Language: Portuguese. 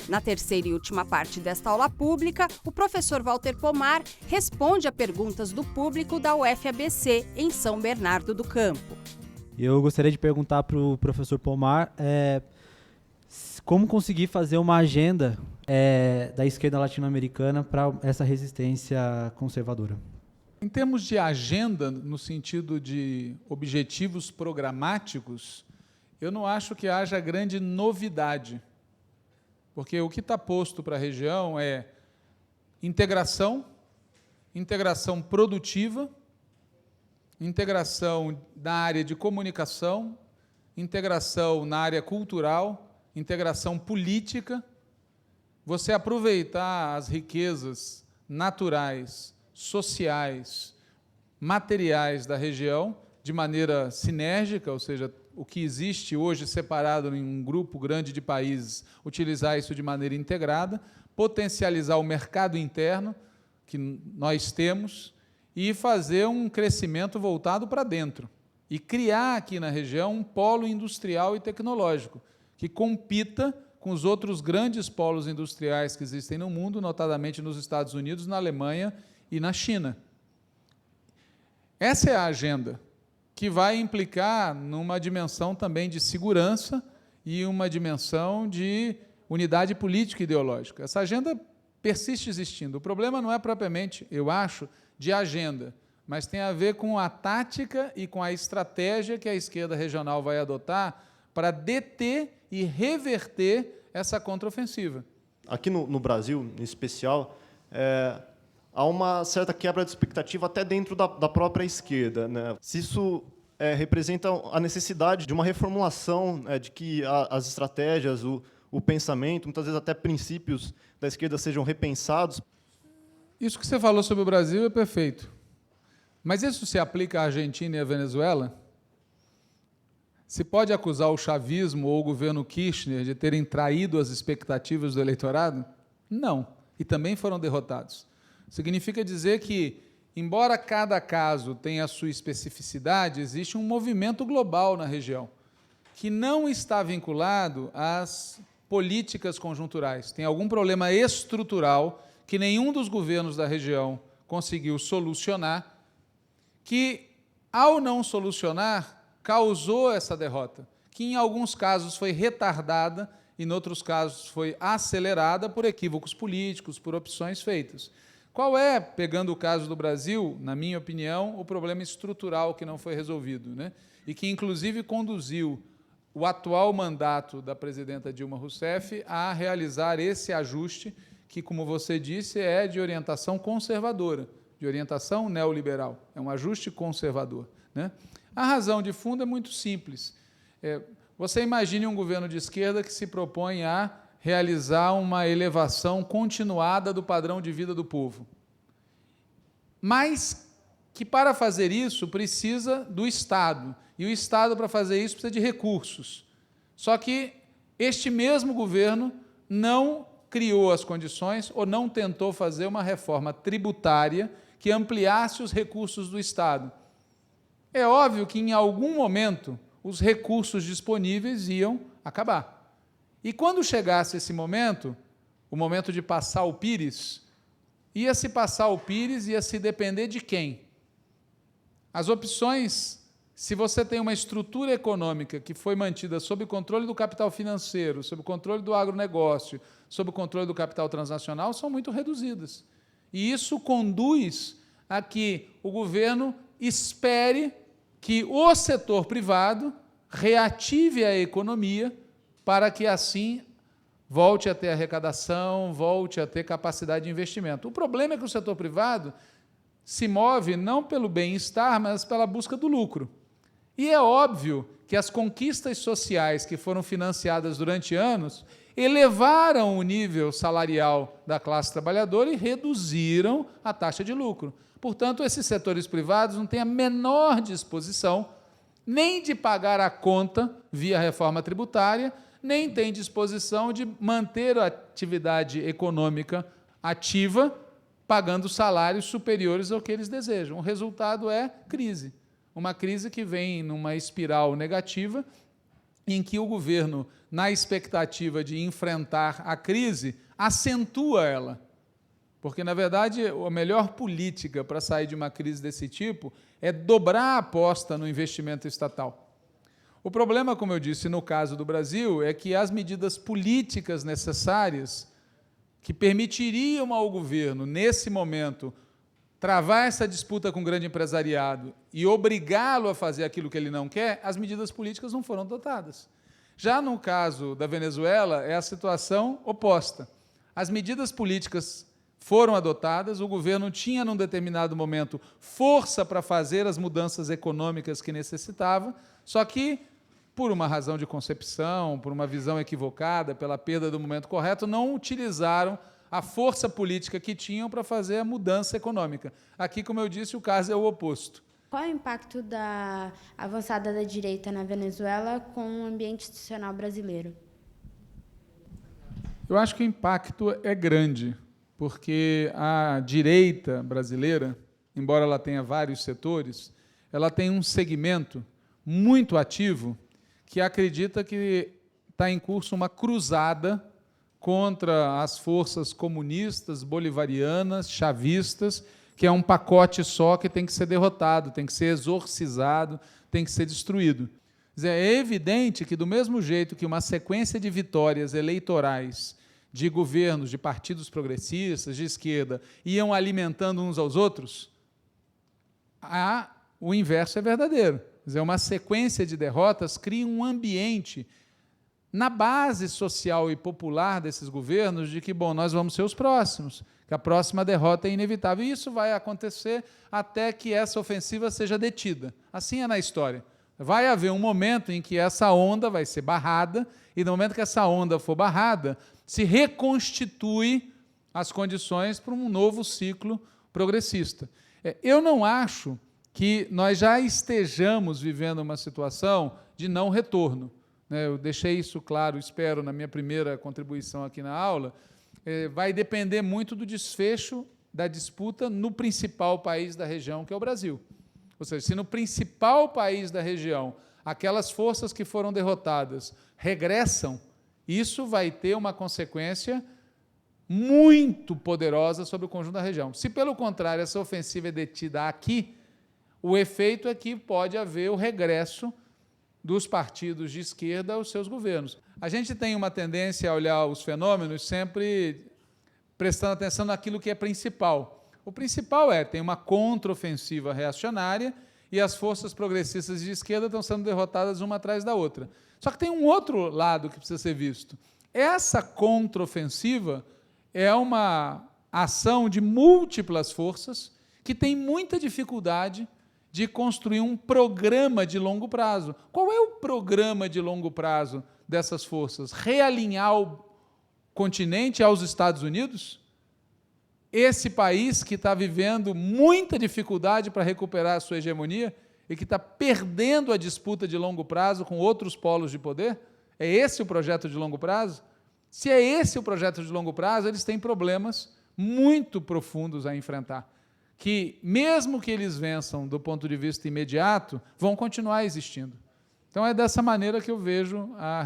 Na terceira e última parte desta aula pública, o professor Walter Pomar responde a perguntas do público da UFABC, em São Bernardo do Campo. Eu gostaria de perguntar para o professor Pomar como conseguir fazer uma agenda da esquerda latino-americana para essa resistência conservadora. Em termos de agenda, no sentido de objetivos programáticos, eu não acho que haja grande novidade, porque o que está posto para a região é integração produtiva, integração na área de comunicação, integração na área cultural, integração política, você aproveitar as riquezas naturais, sociais, materiais da região de maneira sinérgica, ou seja, o que existe hoje separado em um grupo grande de países, utilizar isso de maneira integrada, potencializar o mercado interno que nós temos e fazer um crescimento voltado para dentro. E criar aqui na região um polo industrial e tecnológico que compita com os outros grandes polos industriais que existem no mundo, notadamente nos Estados Unidos, na Alemanha e na China. Essa é a agenda, que vai implicar numa dimensão também de segurança e uma dimensão de unidade política e ideológica. Essa agenda persiste existindo. O problema não é propriamente, eu acho, de agenda, mas tem a ver com a tática e com a estratégia que a esquerda regional vai adotar para deter e reverter essa contraofensiva. Aqui no Brasil, em especial, há uma certa quebra de expectativa até dentro da própria esquerda, né? Se isso representa a necessidade de uma reformulação, de que as estratégias, o pensamento, muitas vezes até princípios da esquerda sejam repensados. Isso que você falou sobre o Brasil é perfeito. Mas isso se aplica à Argentina e à Venezuela? Se pode acusar o chavismo ou o governo Kirchner de terem traído as expectativas do eleitorado? Não. E também foram derrotados. Significa dizer que, embora cada caso tenha a sua especificidade, existe um movimento global na região que não está vinculado às políticas conjunturais. Tem algum problema estrutural que nenhum dos governos da região conseguiu solucionar, que, ao não solucionar, causou essa derrota, que em alguns casos foi retardada e, em outros casos, foi acelerada por equívocos políticos, por opções feitas. Qual é, pegando o caso do Brasil, na minha opinião, o problema estrutural que não foi resolvido, né? E que, inclusive, conduziu o atual mandato da presidenta Dilma Rousseff a realizar esse ajuste que, como você disse, é de orientação conservadora, de orientação neoliberal. É um ajuste conservador, né? A razão de fundo é muito simples. Você imagine um governo de esquerda que se propõe a realizar uma elevação continuada do padrão de vida do povo, mas que, para fazer isso, precisa do Estado. E o Estado, para fazer isso, precisa de recursos. Só que este mesmo governo não criou as condições ou não tentou fazer uma reforma tributária que ampliasse os recursos do Estado. É óbvio que, em algum momento, os recursos disponíveis iam acabar. E, quando chegasse esse momento, o momento de passar o Pires, ia-se passar o Pires, ia-se depender de quem? As opções, se você tem uma estrutura econômica que foi mantida sob o controle do capital financeiro, sob o controle do agronegócio, sob o controle do capital transnacional, são muito reduzidas. E isso conduz a que o governo espere que o setor privado reative a economia para que, assim, volte a ter arrecadação, volte a ter capacidade de investimento. O problema é que o setor privado se move não pelo bem-estar, mas pela busca do lucro. E é óbvio que as conquistas sociais que foram financiadas durante anos elevaram o nível salarial da classe trabalhadora e reduziram a taxa de lucro. Portanto, esses setores privados não têm a menor disposição nem de pagar a conta via reforma tributária, nem têm disposição de manter a atividade econômica ativa, pagando salários superiores ao que eles desejam. O resultado é crise. Uma crise que vem numa espiral negativa em que o governo, na expectativa de enfrentar a crise, acentua ela. Porque, na verdade, a melhor política para sair de uma crise desse tipo é dobrar a aposta no investimento estatal. O problema, como eu disse, no caso do Brasil, é que as medidas políticas necessárias que permitiriam ao governo, nesse momento, travar essa disputa com o grande empresariado e obrigá-lo a fazer aquilo que ele não quer, as medidas políticas não foram adotadas. Já no caso da Venezuela, é a situação oposta. As medidas políticas foram adotadas, o governo tinha, num determinado momento, força para fazer as mudanças econômicas que necessitava, só que, por uma razão de concepção, por uma visão equivocada, pela perda do momento correto, não utilizaram a força política que tinham para fazer a mudança econômica. Aqui, como eu disse, o caso é o oposto. Qual é o impacto da avançada da direita na Venezuela com o ambiente institucional brasileiro? Eu acho que o impacto é grande, porque a direita brasileira, embora ela tenha vários setores, ela tem um segmento muito ativo que acredita que está em curso uma cruzada contra as forças comunistas, bolivarianas, chavistas, que é um pacote só que tem que ser derrotado, tem que ser exorcizado, tem que ser destruído. Quer dizer, é evidente que, do mesmo jeito que uma sequência de vitórias eleitorais de governos, de partidos progressistas, de esquerda, iam alimentando uns aos outros, o inverso é verdadeiro. Quer dizer, uma sequência de derrotas cria um ambiente na base social e popular desses governos de que, bom, nós vamos ser os próximos, que a próxima derrota é inevitável. E isso vai acontecer até que essa ofensiva seja detida. Assim é na história. Vai haver um momento em que essa onda vai ser barrada, e no momento que essa onda for barrada, se reconstitui as condições para um novo ciclo progressista. Eu não acho que nós já estejamos vivendo uma situação de não retorno. Eu deixei isso claro, espero, na minha primeira contribuição aqui na aula. Vai depender muito do desfecho da disputa no principal país da região, que é o Brasil. Ou seja, se no principal país da região aquelas forças que foram derrotadas regressam, isso vai ter uma consequência muito poderosa sobre o conjunto da região. Se, pelo contrário, essa ofensiva é detida aqui, o efeito é que pode haver o regresso dos partidos de esquerda aos seus governos. A gente tem uma tendência a olhar os fenômenos sempre prestando atenção naquilo que é principal. O principal tem uma contraofensiva reacionária e as forças progressistas de esquerda estão sendo derrotadas uma atrás da outra. Só que tem um outro lado que precisa ser visto. Essa contraofensiva é uma ação de múltiplas forças que tem muita dificuldade de construir um programa de longo prazo. Qual é o programa de longo prazo dessas forças? Realinhar o continente aos Estados Unidos? Esse país que está vivendo muita dificuldade para recuperar a sua hegemonia e que está perdendo a disputa de longo prazo com outros polos de poder? É esse o projeto de longo prazo? Se é esse o projeto de longo prazo, eles têm problemas muito profundos a enfrentar, que, mesmo que eles vençam do ponto de vista imediato, vão continuar existindo. Então, é dessa maneira que eu vejo a